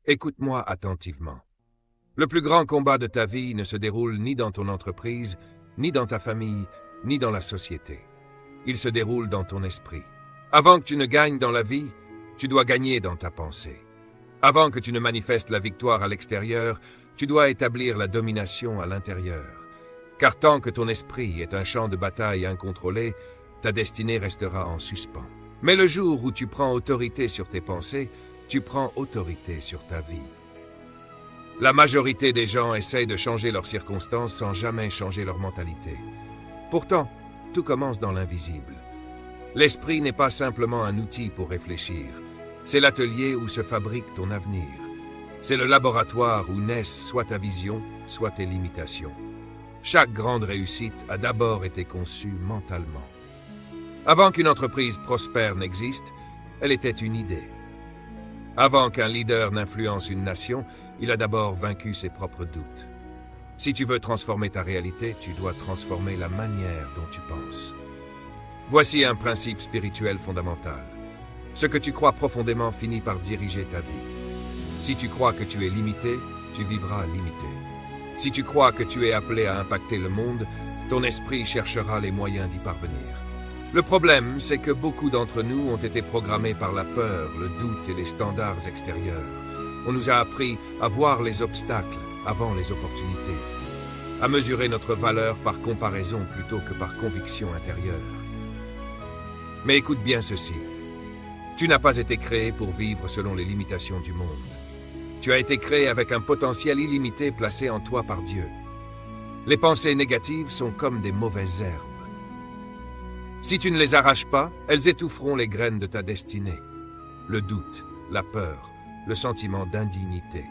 Écoute-moi attentivement. Le plus grand combat de ta vie ne se déroule ni dans ton entreprise, ni dans ta famille, ni dans la société. Il se déroule dans ton esprit. Avant que tu ne gagnes dans la vie, tu dois gagner dans ta pensée. Avant que tu ne manifestes la victoire à l'extérieur, tu dois établir la domination à l'intérieur. Car tant que ton esprit est un champ de bataille incontrôlé, ta destinée restera en suspens. Mais le jour où tu prends autorité sur tes pensées, tu prends autorité sur ta vie. La majorité des gens essayent de changer leurs circonstances sans jamais changer leur mentalité. Pourtant, tout commence dans l'invisible. L'esprit n'est pas simplement un outil pour réfléchir. C'est l'atelier où se fabrique ton avenir. C'est le laboratoire où naissent soit ta vision, soit tes limitations. Chaque grande réussite a d'abord été conçue mentalement. Avant qu'une entreprise prospère n'existe, elle était une idée. Avant qu'un leader n'influence une nation, il a d'abord vaincu ses propres doutes. Si tu veux transformer ta réalité, tu dois transformer la manière dont tu penses. Voici un principe spirituel fondamental. Ce que tu crois profondément finit par diriger ta vie. Si tu crois que tu es limité, tu vivras limité. Si tu crois que tu es appelé à impacter le monde, ton esprit cherchera les moyens d'y parvenir. Le problème, c'est que beaucoup d'entre nous ont été programmés par la peur, le doute et les standards extérieurs. On nous a appris à voir les obstacles avant les opportunités, à mesurer notre valeur par comparaison plutôt que par conviction intérieure. Mais écoute bien ceci. Tu n'as pas été créé pour vivre selon les limitations du monde. Tu as été créé avec un potentiel illimité placé en toi par Dieu. Les pensées négatives sont comme des mauvaises herbes. Si tu ne les arraches pas, elles étoufferont les graines de ta destinée. Le doute, la peur, le sentiment d'indignité.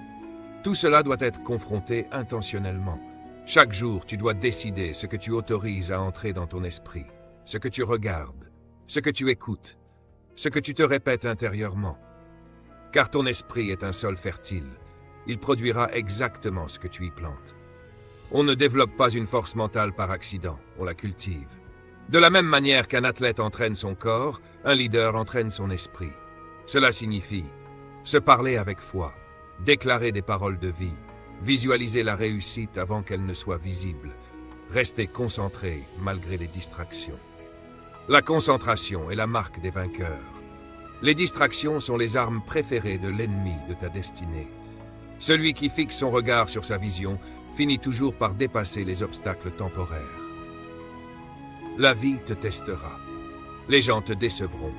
Tout cela doit être confronté intentionnellement. Chaque jour, tu dois décider ce que tu autorises à entrer dans ton esprit, ce que tu regardes, ce que tu écoutes, ce que tu te répètes intérieurement. Car ton esprit est un sol fertile. Il produira exactement ce que tu y plantes. On ne développe pas une force mentale par accident, on la cultive. De la même manière qu'un athlète entraîne son corps, un leader entraîne son esprit. Cela signifie se parler avec foi, déclarer des paroles de vie, visualiser la réussite avant qu'elle ne soit visible, rester concentré malgré les distractions. La concentration est la marque des vainqueurs. Les distractions sont les armes préférées de l'ennemi de ta destinée. Celui qui fixe son regard sur sa vision finit toujours par dépasser les obstacles temporaires. La vie te testera. Les gens te décevront.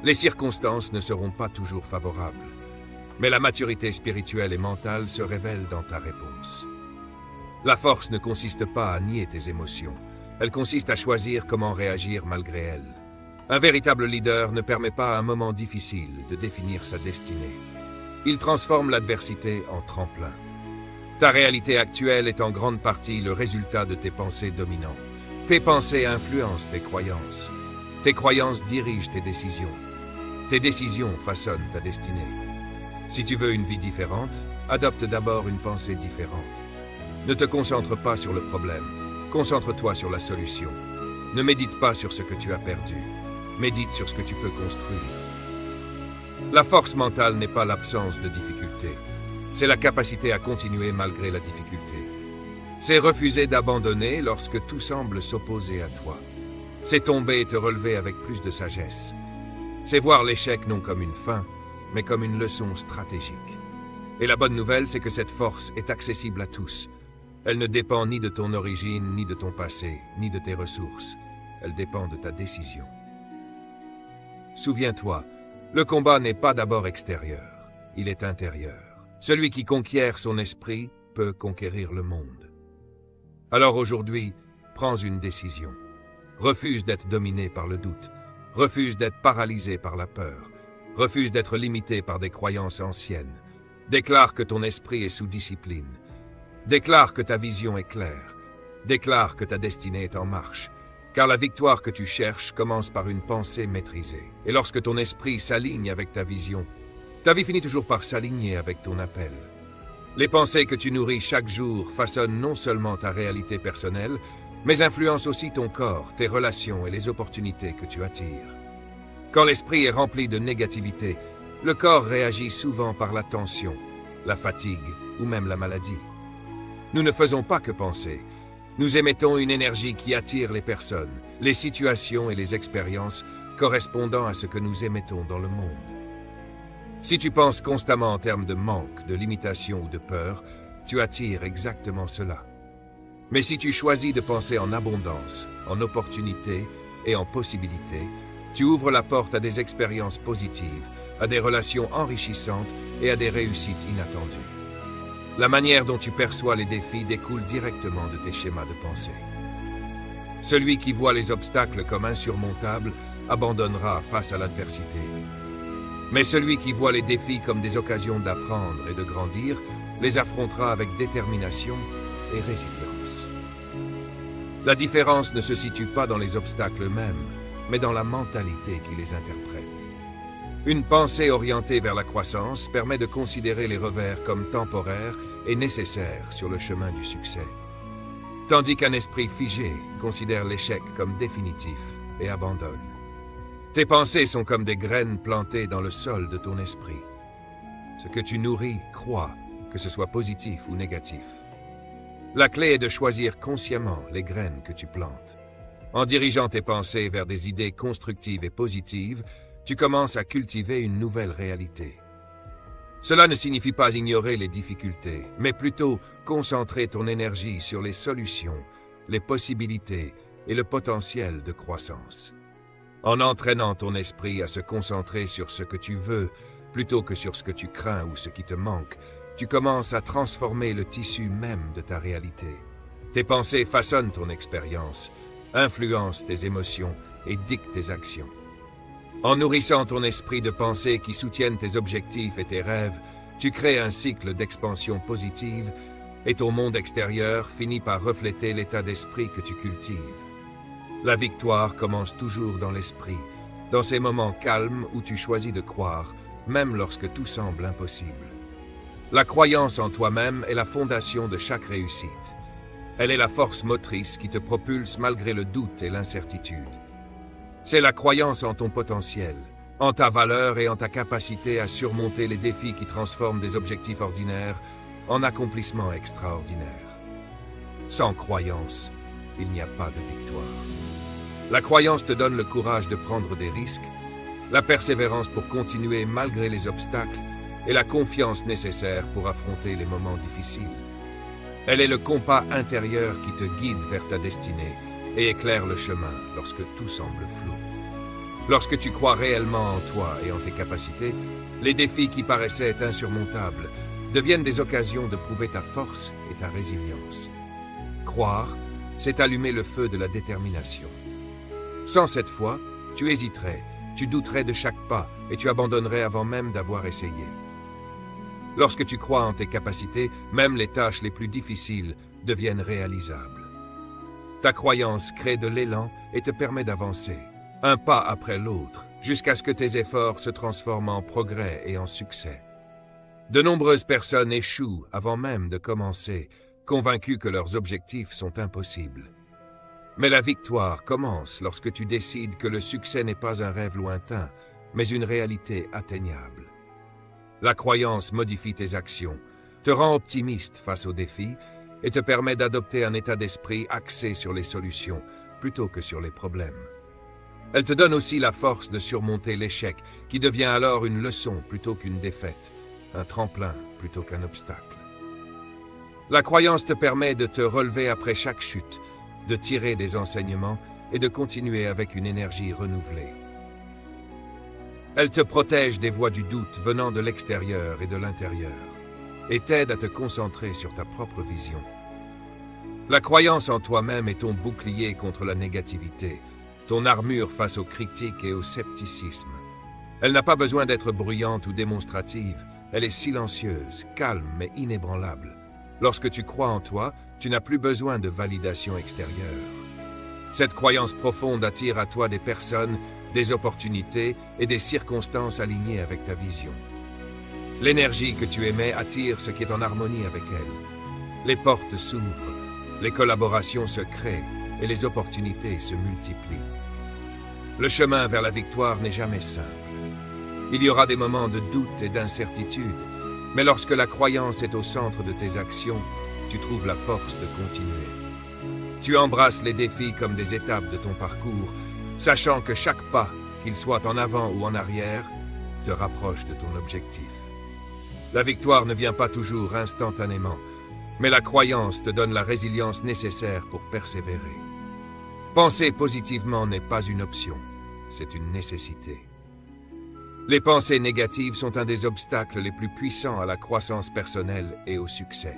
Les circonstances ne seront pas toujours favorables. Mais la maturité spirituelle et mentale se révèle dans ta réponse. La force ne consiste pas à nier tes émotions. Elle consiste à choisir comment réagir malgré elles. Un véritable leader ne permet pas à un moment difficile de définir sa destinée. Il transforme l'adversité en tremplin. Ta réalité actuelle est en grande partie le résultat de tes pensées dominantes. Tes pensées influencent tes croyances. Tes croyances dirigent tes décisions. Tes décisions façonnent ta destinée. Si tu veux une vie différente, adopte d'abord une pensée différente. Ne te concentre pas sur le problème. Concentre-toi sur la solution. Ne médite pas sur ce que tu as perdu. Médite sur ce que tu peux construire. La force mentale n'est pas l'absence de difficultés. C'est la capacité à continuer malgré la difficulté. C'est refuser d'abandonner lorsque tout semble s'opposer à toi. C'est tomber et te relever avec plus de sagesse. C'est voir l'échec non comme une fin, mais comme une leçon stratégique. Et la bonne nouvelle, c'est que cette force est accessible à tous. Elle ne dépend ni de ton origine, ni de ton passé, ni de tes ressources. Elle dépend de ta décision. Souviens-toi, le combat n'est pas d'abord extérieur, il est intérieur. Celui qui conquiert son esprit peut conquérir le monde. Alors aujourd'hui, prends une décision. Refuse d'être dominé par le doute. Refuse d'être paralysé par la peur. Refuse d'être limité par des croyances anciennes. Déclare que ton esprit est sous discipline. Déclare que ta vision est claire. Déclare que ta destinée est en marche. Car la victoire que tu cherches commence par une pensée maîtrisée. Et lorsque ton esprit s'aligne avec ta vision, ta vie finit toujours par s'aligner avec ton appel. Les pensées que tu nourris chaque jour façonnent non seulement ta réalité personnelle, mais influencent aussi ton corps, tes relations et les opportunités que tu attires. Quand l'esprit est rempli de négativité, le corps réagit souvent par la tension, la fatigue ou même la maladie. Nous ne faisons pas que penser. Nous émettons une énergie qui attire les personnes, les situations et les expériences correspondant à ce que nous émettons dans le monde. Si tu penses constamment en termes de manque, de limitation ou de peur, tu attires exactement cela. Mais si tu choisis de penser en abondance, en opportunité et en possibilité, tu ouvres la porte à des expériences positives, à des relations enrichissantes et à des réussites inattendues. La manière dont tu perçois les défis découle directement de tes schémas de pensée. Celui qui voit les obstacles comme insurmontables abandonnera face à l'adversité. Mais celui qui voit les défis comme des occasions d'apprendre et de grandir les affrontera avec détermination et résilience. La différence ne se situe pas dans les obstacles eux-mêmes, mais dans la mentalité qui les interprète. Une pensée orientée vers la croissance permet de considérer les revers comme temporaires et nécessaires sur le chemin du succès, tandis qu'un esprit figé considère l'échec comme définitif et abandonne. Tes pensées sont comme des graines plantées dans le sol de ton esprit. Ce que tu nourris croît, que ce soit positif ou négatif. La clé est de choisir consciemment les graines que tu plantes. En dirigeant tes pensées vers des idées constructives et positives, tu commences à cultiver une nouvelle réalité. Cela ne signifie pas ignorer les difficultés, mais plutôt concentrer ton énergie sur les solutions, les possibilités et le potentiel de croissance. En entraînant ton esprit à se concentrer sur ce que tu veux, plutôt que sur ce que tu crains ou ce qui te manque, tu commences à transformer le tissu même de ta réalité. Tes pensées façonnent ton expérience, influencent tes émotions et dictent tes actions. En nourrissant ton esprit de pensée qui soutiennent tes objectifs et tes rêves, tu crées un cycle d'expansion positive et ton monde extérieur finit par refléter l'état d'esprit que tu cultives. La victoire commence toujours dans l'esprit, dans ces moments calmes où tu choisis de croire, même lorsque tout semble impossible. La croyance en toi-même est la fondation de chaque réussite. Elle est la force motrice qui te propulse malgré le doute et l'incertitude. C'est la croyance en ton potentiel, en ta valeur et en ta capacité à surmonter les défis qui transforment des objectifs ordinaires en accomplissements extraordinaires. Sans croyance, il n'y a pas de victoire. La croyance te donne le courage de prendre des risques, la persévérance pour continuer malgré les obstacles et la confiance nécessaire pour affronter les moments difficiles. Elle est le compas intérieur qui te guide vers ta destinée et éclaire le chemin lorsque tout semble flou. Lorsque tu crois réellement en toi et en tes capacités, les défis qui paraissaient insurmontables deviennent des occasions de prouver ta force et ta résilience. Croire, c'est allumer le feu de la détermination. Sans cette foi, tu hésiterais, tu douterais de chaque pas et tu abandonnerais avant même d'avoir essayé. Lorsque tu crois en tes capacités, même les tâches les plus difficiles deviennent réalisables. Ta croyance crée de l'élan et te permet d'avancer, un pas après l'autre, jusqu'à ce que tes efforts se transforment en progrès et en succès. De nombreuses personnes échouent avant même de commencer, convaincues que leurs objectifs sont impossibles. Mais la victoire commence lorsque tu décides que le succès n'est pas un rêve lointain, mais une réalité atteignable. La croyance modifie tes actions, te rend optimiste face aux défis et te permet d'adopter un état d'esprit axé sur les solutions plutôt que sur les problèmes. Elle te donne aussi la force de surmonter l'échec, qui devient alors une leçon plutôt qu'une défaite, un tremplin plutôt qu'un obstacle. La croyance te permet de te relever après chaque chute, de tirer des enseignements et de continuer avec une énergie renouvelée. Elle te protège des voix du doute venant de l'extérieur et de l'intérieur, et t'aide à te concentrer sur ta propre vision. La croyance en toi-même est ton bouclier contre la négativité, ton armure face aux critiques et au scepticisme. Elle n'a pas besoin d'être bruyante ou démonstrative, elle est silencieuse, calme mais inébranlable. Lorsque tu crois en toi, tu n'as plus besoin de validation extérieure. Cette croyance profonde attire à toi des personnes, des opportunités et des circonstances alignées avec ta vision. L'énergie que tu émets attire ce qui est en harmonie avec elle. Les portes s'ouvrent, les collaborations se créent et les opportunités se multiplient. Le chemin vers la victoire n'est jamais simple. Il y aura des moments de doute et d'incertitude, Mais lorsque la croyance est au centre de tes actions, tu trouves la force de continuer. Tu embrasses les défis comme des étapes de ton parcours, sachant que chaque pas, qu'il soit en avant ou en arrière, te rapproche de ton objectif. La victoire ne vient pas toujours instantanément, mais la croyance te donne la résilience nécessaire pour persévérer. Penser positivement n'est pas une option, c'est une nécessité. Les pensées négatives sont un des obstacles les plus puissants à la croissance personnelle et au succès.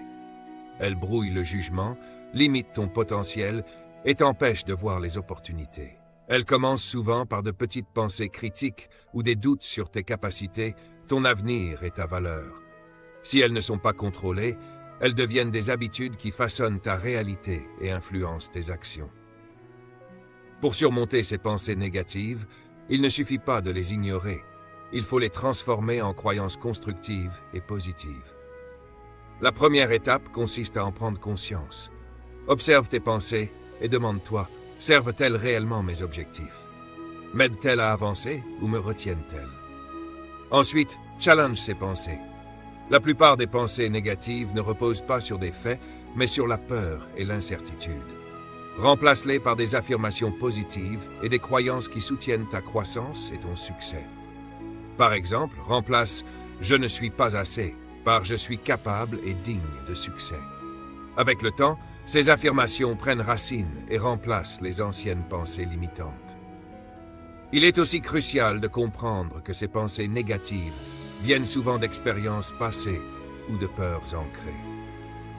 Elles brouillent le jugement, limitent ton potentiel et t'empêchent de voir les opportunités. Elles commencent souvent par de petites pensées critiques ou des doutes sur tes capacités, ton avenir et ta valeur. Si elles ne sont pas contrôlées, elles deviennent des habitudes qui façonnent ta réalité et influencent tes actions. Pour surmonter ces pensées négatives, il ne suffit pas de les ignorer. Il faut les transformer en croyances constructives et positives. La première étape consiste à en prendre conscience. Observe tes pensées et demande-toi, servent-elles réellement mes objectifs? M'aident-elles à avancer ou me retiennent-elles? Ensuite, challenge ces pensées. La plupart des pensées négatives ne reposent pas sur des faits, mais sur la peur et l'incertitude. Remplace-les par des affirmations positives et des croyances qui soutiennent ta croissance et ton succès. Par exemple, remplace « je ne suis pas assez » par « je suis capable et digne de succès ». Avec le temps, ces affirmations prennent racine et remplacent les anciennes pensées limitantes. Il est aussi crucial de comprendre que ces pensées négatives viennent souvent d'expériences passées ou de peurs ancrées.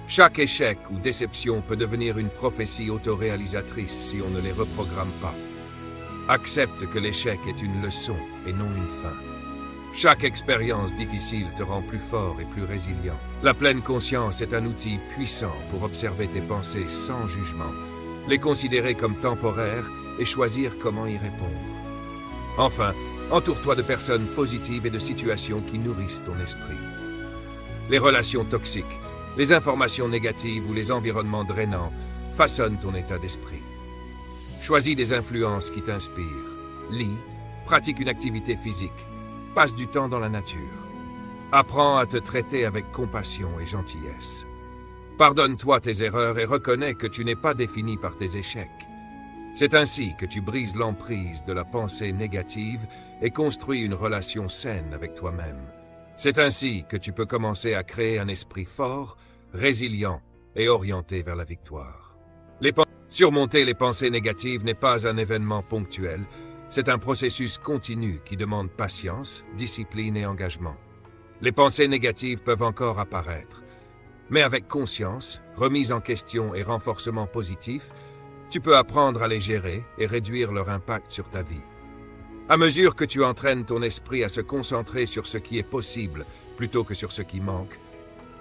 Chaque échec ou déception peut devenir une prophétie autoréalisatrice si on ne les reprogramme pas. Accepte que l'échec est une leçon et non une fin. Chaque expérience difficile te rend plus fort et plus résilient. La pleine conscience est un outil puissant pour observer tes pensées sans jugement, les considérer comme temporaires et choisir comment y répondre. Enfin, entoure-toi de personnes positives et de situations qui nourrissent ton esprit. Les relations toxiques, les informations négatives ou les environnements drainants façonnent ton état d'esprit. Choisis des influences qui t'inspirent. Lis, pratique une activité physique. Passe du temps dans la nature. Apprends à te traiter avec compassion et gentillesse. Pardonne-toi tes erreurs et reconnais que tu n'es pas défini par tes échecs. C'est ainsi que tu brises l'emprise de la pensée négative et construis une relation saine avec toi-même. C'est ainsi que tu peux commencer à créer un esprit fort, résilient et orienté vers la victoire. Surmonter les pensées négatives n'est pas un événement ponctuel. C'est un processus continu qui demande patience, discipline et engagement. Les pensées négatives peuvent encore apparaître, mais avec conscience, remise en question et renforcement positif, tu peux apprendre à les gérer et réduire leur impact sur ta vie. À mesure que tu entraînes ton esprit à se concentrer sur ce qui est possible plutôt que sur ce qui manque,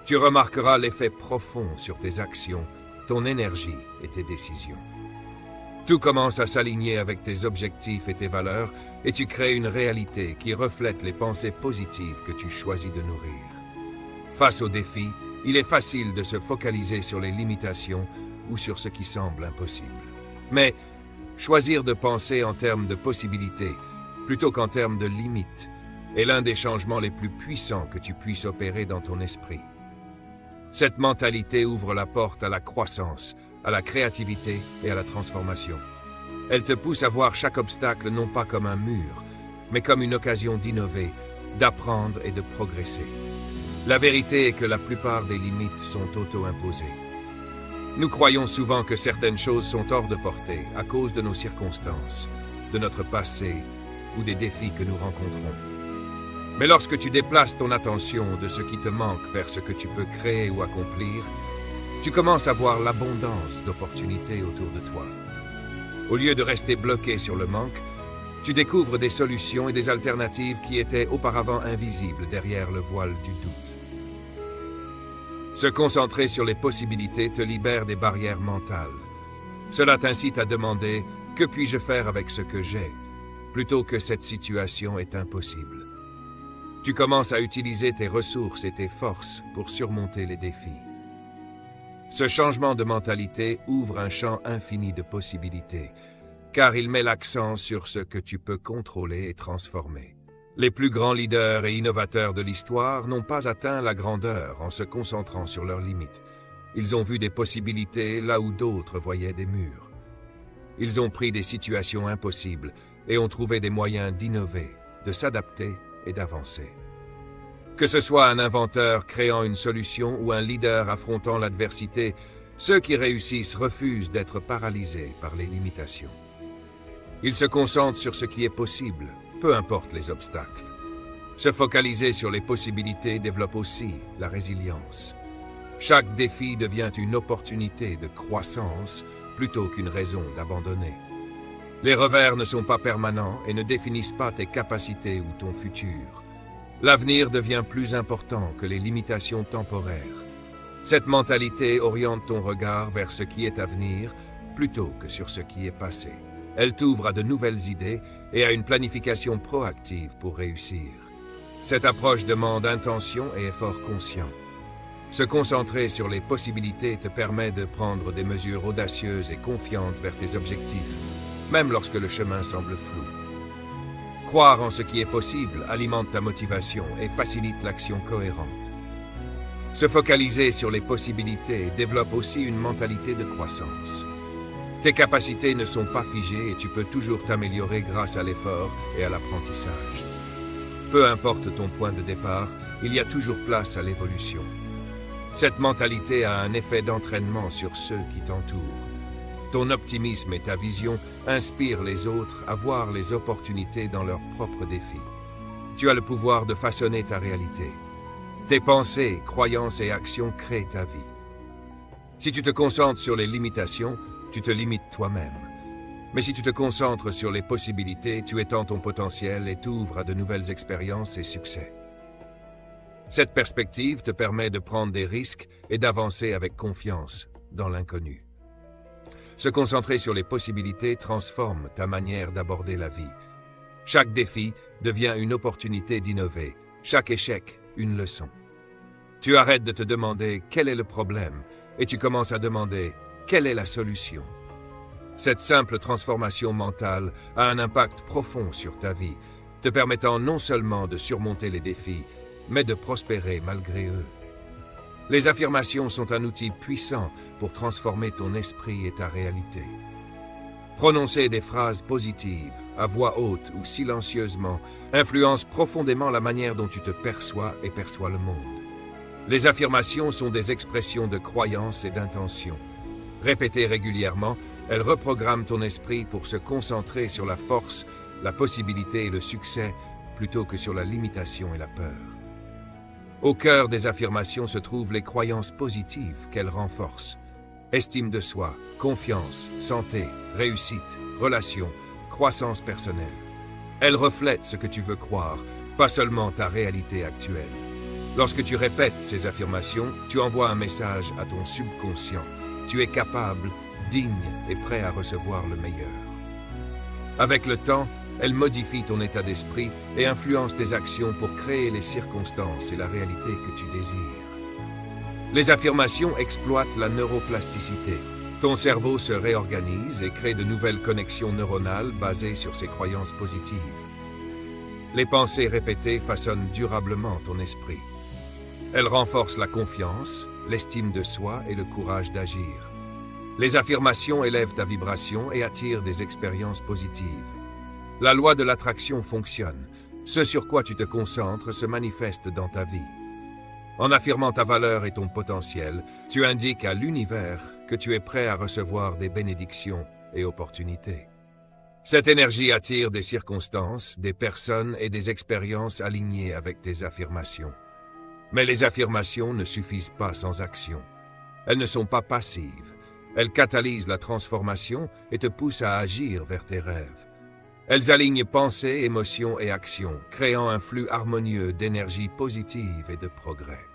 tu remarqueras l'effet profond sur tes actions, ton énergie et tes décisions. Tout commence à s'aligner avec tes objectifs et tes valeurs, et tu crées une réalité qui reflète les pensées positives que tu choisis de nourrir. Face aux défis, il est facile de se focaliser sur les limitations ou sur ce qui semble impossible. Mais choisir de penser en termes de possibilités plutôt qu'en termes de limites est l'un des changements les plus puissants que tu puisses opérer dans ton esprit. Cette mentalité ouvre la porte à la croissance, à la créativité et à la transformation. Elle te pousse à voir chaque obstacle non pas comme un mur, mais comme une occasion d'innover, d'apprendre et de progresser. La vérité est que la plupart des limites sont auto-imposées. Nous croyons souvent que certaines choses sont hors de portée à cause de nos circonstances, de notre passé ou des défis que nous rencontrons. Mais lorsque tu déplaces ton attention de ce qui te manque vers ce que tu peux créer ou accomplir, tu commences à voir l'abondance d'opportunités autour de toi. Au lieu de rester bloqué sur le manque, tu découvres des solutions et des alternatives qui étaient auparavant invisibles derrière le voile du doute. Se concentrer sur les possibilités te libère des barrières mentales. Cela t'incite à demander « Que puis-je faire avec ce que j'ai ?» plutôt que cette situation est impossible. Tu commences à utiliser tes ressources et tes forces pour surmonter les défis. Ce changement de mentalité ouvre un champ infini de possibilités, car il met l'accent sur ce que tu peux contrôler et transformer. Les plus grands leaders et innovateurs de l'histoire n'ont pas atteint la grandeur en se concentrant sur leurs limites. Ils ont vu des possibilités là où d'autres voyaient des murs. Ils ont pris des situations impossibles et ont trouvé des moyens d'innover, de s'adapter et d'avancer. Que ce soit un inventeur créant une solution ou un leader affrontant l'adversité, ceux qui réussissent refusent d'être paralysés par les limitations. Ils se concentrent sur ce qui est possible, peu importe les obstacles. Se focaliser sur les possibilités développe aussi la résilience. Chaque défi devient une opportunité de croissance plutôt qu'une raison d'abandonner. Les revers ne sont pas permanents et ne définissent pas tes capacités ou ton futur. L'avenir devient plus important que les limitations temporaires. Cette mentalité oriente ton regard vers ce qui est à venir plutôt que sur ce qui est passé. Elle t'ouvre à de nouvelles idées et à une planification proactive pour réussir. Cette approche demande intention et effort conscient. Se concentrer sur les possibilités te permet de prendre des mesures audacieuses et confiantes vers tes objectifs, même lorsque le chemin semble flou. Croire en ce qui est possible alimente ta motivation et facilite l'action cohérente. Se focaliser sur les possibilités développe aussi une mentalité de croissance. Tes capacités ne sont pas figées et tu peux toujours t'améliorer grâce à l'effort et à l'apprentissage. Peu importe ton point de départ, il y a toujours place à l'évolution. Cette mentalité a un effet d'entraînement sur ceux qui t'entourent. Ton optimisme et ta vision inspirent les autres à voir les opportunités dans leurs propres défis. Tu as le pouvoir de façonner ta réalité. Tes pensées, croyances et actions créent ta vie. Si tu te concentres sur les limitations, tu te limites toi-même. Mais si tu te concentres sur les possibilités, tu étends ton potentiel et t'ouvres à de nouvelles expériences et succès. Cette perspective te permet de prendre des risques et d'avancer avec confiance dans l'inconnu. Se concentrer sur les possibilités transforme ta manière d'aborder la vie. Chaque défi devient une opportunité d'innover, chaque échec une leçon. Tu arrêtes de te demander quel est le problème et tu commences à demander quelle est la solution. Cette simple transformation mentale a un impact profond sur ta vie, te permettant non seulement de surmonter les défis, mais de prospérer malgré eux. Les affirmations sont un outil puissant pour transformer ton esprit et ta réalité. Prononcer des phrases positives, à voix haute ou silencieusement, influence profondément la manière dont tu te perçois et perçois le monde. Les affirmations sont des expressions de croyance et d'intention. Répétées régulièrement, elles reprogramment ton esprit pour se concentrer sur la force, la possibilité et le succès, plutôt que sur la limitation et la peur. Au cœur des affirmations se trouvent les croyances positives qu'elles renforcent. Estime de soi, confiance, santé, réussite, relations, croissance personnelle. Elles reflètent ce que tu veux croire, pas seulement ta réalité actuelle. Lorsque tu répètes ces affirmations, tu envoies un message à ton subconscient. Tu es capable, digne et prêt à recevoir le meilleur. Avec le temps, elles modifient ton état d'esprit et influencent tes actions pour créer les circonstances et la réalité que tu désires. Les affirmations exploitent la neuroplasticité. Ton cerveau se réorganise et crée de nouvelles connexions neuronales basées sur ces croyances positives. Les pensées répétées façonnent durablement ton esprit. Elles renforcent la confiance, l'estime de soi et le courage d'agir. Les affirmations élèvent ta vibration et attirent des expériences positives. La loi de l'attraction fonctionne. Ce sur quoi tu te concentres se manifeste dans ta vie. En affirmant ta valeur et ton potentiel, tu indiques à l'univers que tu es prêt à recevoir des bénédictions et opportunités. Cette énergie attire des circonstances, des personnes et des expériences alignées avec tes affirmations. Mais les affirmations ne suffisent pas sans action. Elles ne sont pas passives. Elles catalysent la transformation et te poussent à agir vers tes rêves. Elles alignent pensée, émotion et action, créant un flux harmonieux d'énergie positive et de progrès.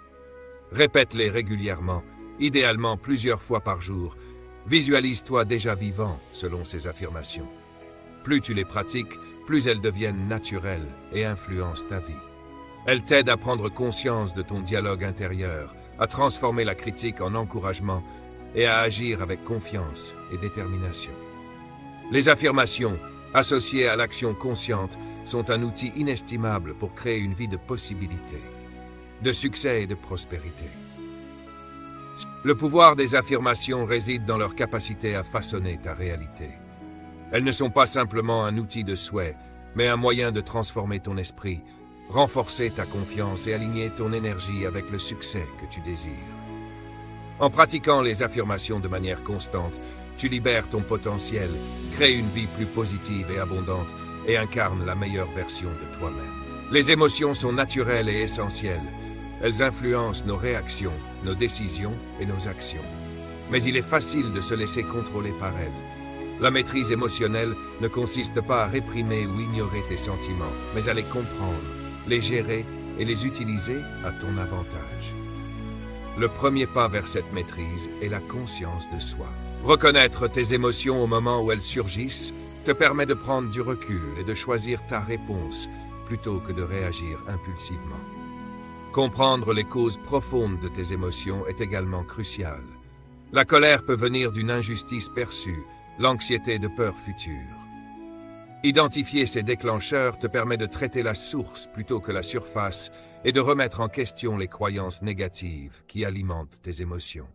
Répète-les régulièrement, idéalement plusieurs fois par jour. Visualise-toi déjà vivant selon ces affirmations. Plus tu les pratiques, plus elles deviennent naturelles et influencent ta vie. Elles t'aident à prendre conscience de ton dialogue intérieur, à transformer la critique en encouragement et à agir avec confiance et détermination. Les affirmations, associées à l'action consciente, sont un outil inestimable pour créer une vie de possibilités, de succès et de prospérité. Le pouvoir des affirmations réside dans leur capacité à façonner ta réalité. Elles ne sont pas simplement un outil de souhait, mais un moyen de transformer ton esprit, renforcer ta confiance et aligner ton énergie avec le succès que tu désires. En pratiquant les affirmations de manière constante, tu libères ton potentiel, crées une vie plus positive et abondante et incarnes la meilleure version de toi-même. Les émotions sont naturelles et essentielles. Elles influencent nos réactions, nos décisions et nos actions. Mais il est facile de se laisser contrôler par elles. La maîtrise émotionnelle ne consiste pas à réprimer ou ignorer tes sentiments, mais à les comprendre, les gérer et les utiliser à ton avantage. Le premier pas vers cette maîtrise est la conscience de soi. Reconnaître tes émotions au moment où elles surgissent te permet de prendre du recul et de choisir ta réponse plutôt que de réagir impulsivement. Comprendre les causes profondes de tes émotions est également crucial. La colère peut venir d'une injustice perçue, l'anxiété de peur future. Identifier ces déclencheurs te permet de traiter la source plutôt que la surface et de remettre en question les croyances négatives qui alimentent tes émotions.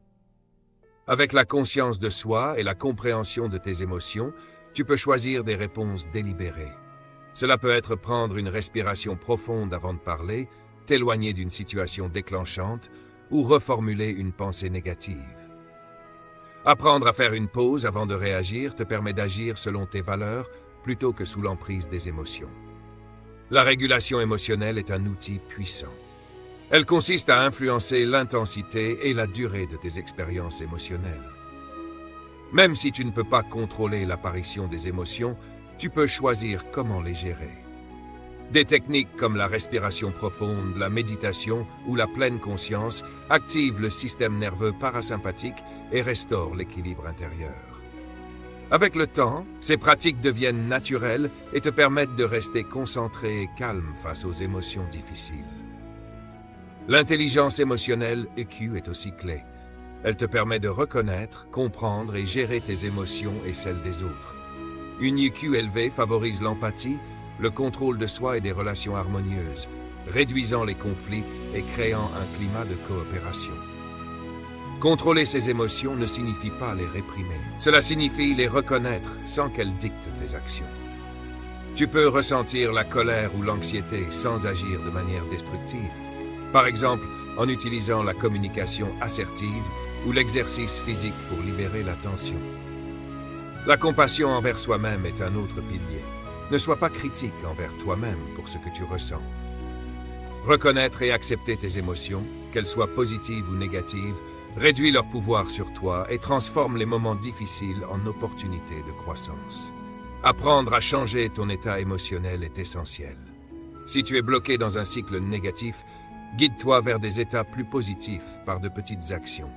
Avec la conscience de soi et la compréhension de tes émotions, tu peux choisir des réponses délibérées. Cela peut être prendre une respiration profonde avant de parler, t'éloigner d'une situation déclenchante ou reformuler une pensée négative. Apprendre à faire une pause avant de réagir te permet d'agir selon tes valeurs plutôt que sous l'emprise des émotions. La régulation émotionnelle est un outil puissant. Elle consiste à influencer l'intensité et la durée de tes expériences émotionnelles. Même si tu ne peux pas contrôler l'apparition des émotions, tu peux choisir comment les gérer. Des techniques comme la respiration profonde, la méditation ou la pleine conscience activent le système nerveux parasympathique et restaurent l'équilibre intérieur. Avec le temps, ces pratiques deviennent naturelles et te permettent de rester concentré et calme face aux émotions difficiles. L'intelligence émotionnelle EQ est aussi clé. Elle te permet de reconnaître, comprendre et gérer tes émotions et celles des autres. Une EQ élevée favorise l'empathie, le contrôle de soi et des relations harmonieuses, réduisant les conflits et créant un climat de coopération. Contrôler ses émotions ne signifie pas les réprimer. Cela signifie les reconnaître sans qu'elles dictent tes actions. Tu peux ressentir la colère ou l'anxiété sans agir de manière destructive. Par exemple, en utilisant la communication assertive ou l'exercice physique pour libérer la tension. La compassion envers soi-même est un autre pilier. Ne sois pas critique envers toi-même pour ce que tu ressens. Reconnaître et accepter tes émotions, qu'elles soient positives ou négatives, réduit leur pouvoir sur toi et transforme les moments difficiles en opportunités de croissance. Apprendre à changer ton état émotionnel est essentiel. Si tu es bloqué dans un cycle négatif, guide-toi vers des états plus positifs par de petites actions.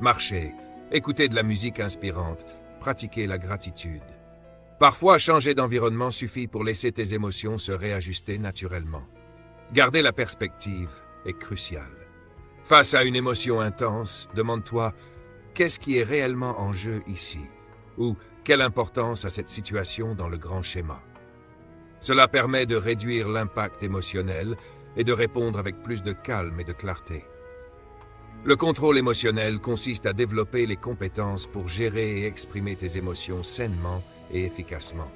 Marcher, écouter de la musique inspirante, pratiquer la gratitude. Parfois, changer d'environnement suffit pour laisser tes émotions se réajuster naturellement. Garder la perspective est crucial. Face à une émotion intense, demande-toi « Qu'est-ce qui est réellement en jeu ici ?» ou « Quelle importance a cette situation dans le grand schéma ?» Cela permet de réduire l'impact émotionnel et de répondre avec plus de calme et de clarté. Le contrôle émotionnel consiste à développer les compétences pour gérer et exprimer tes émotions sainement et efficacement.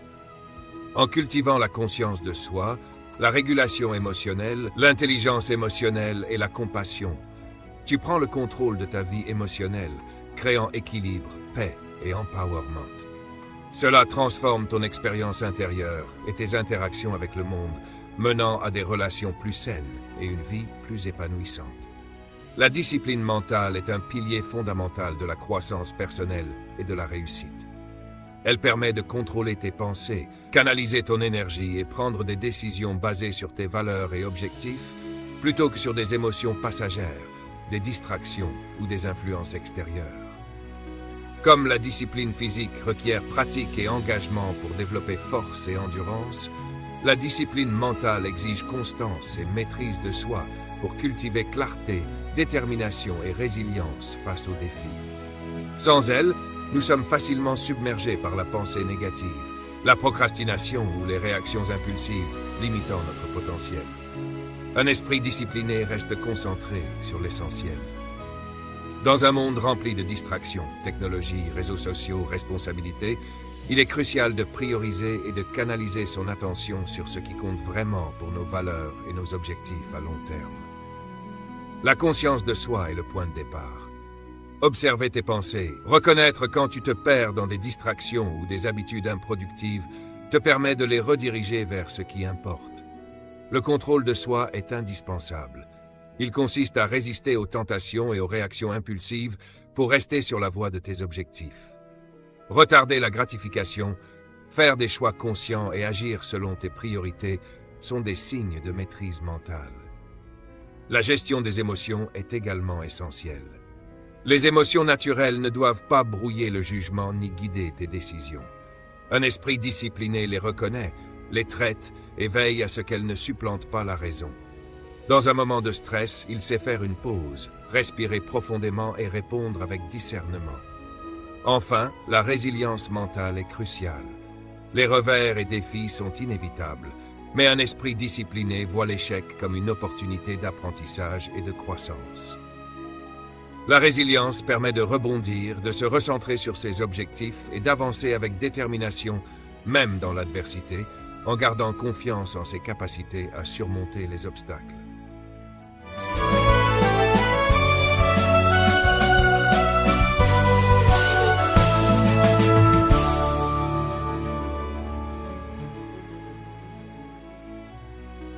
En cultivant la conscience de soi, la régulation émotionnelle, l'intelligence émotionnelle et la compassion, tu prends le contrôle de ta vie émotionnelle, créant équilibre, paix et empowerment. Cela transforme ton expérience intérieure et tes interactions avec le monde, menant à des relations plus saines et une vie plus épanouissante. La discipline mentale est un pilier fondamental de la croissance personnelle et de la réussite. Elle permet de contrôler tes pensées, canaliser ton énergie et prendre des décisions basées sur tes valeurs et objectifs, plutôt que sur des émotions passagères, des distractions ou des influences extérieures. Comme la discipline physique requiert pratique et engagement pour développer force et endurance, la discipline mentale exige constance et maîtrise de soi pour cultiver clarté, détermination et résilience face aux défis. Sans elle, nous sommes facilement submergés par la pensée négative, la procrastination ou les réactions impulsives limitant notre potentiel. Un esprit discipliné reste concentré sur l'essentiel. Dans un monde rempli de distractions, technologies, réseaux sociaux, responsabilités, il est crucial de prioriser et de canaliser son attention sur ce qui compte vraiment pour nos valeurs et nos objectifs à long terme. La conscience de soi est le point de départ. Observer tes pensées, reconnaître quand tu te perds dans des distractions ou des habitudes improductives te permet de les rediriger vers ce qui importe. Le contrôle de soi est indispensable. Il consiste à résister aux tentations et aux réactions impulsives pour rester sur la voie de tes objectifs. Retarder la gratification, faire des choix conscients et agir selon tes priorités sont des signes de maîtrise mentale. La gestion des émotions est également essentielle. Les émotions naturelles ne doivent pas brouiller le jugement ni guider tes décisions. Un esprit discipliné les reconnaît, les traite et veille à ce qu'elles ne supplantent pas la raison. Dans un moment de stress, il sait faire une pause, respirer profondément et répondre avec discernement. Enfin, la résilience mentale est cruciale. Les revers et défis sont inévitables, mais un esprit discipliné voit l'échec comme une opportunité d'apprentissage et de croissance. La résilience permet de rebondir, de se recentrer sur ses objectifs et d'avancer avec détermination, même dans l'adversité, en gardant confiance en ses capacités à surmonter les obstacles.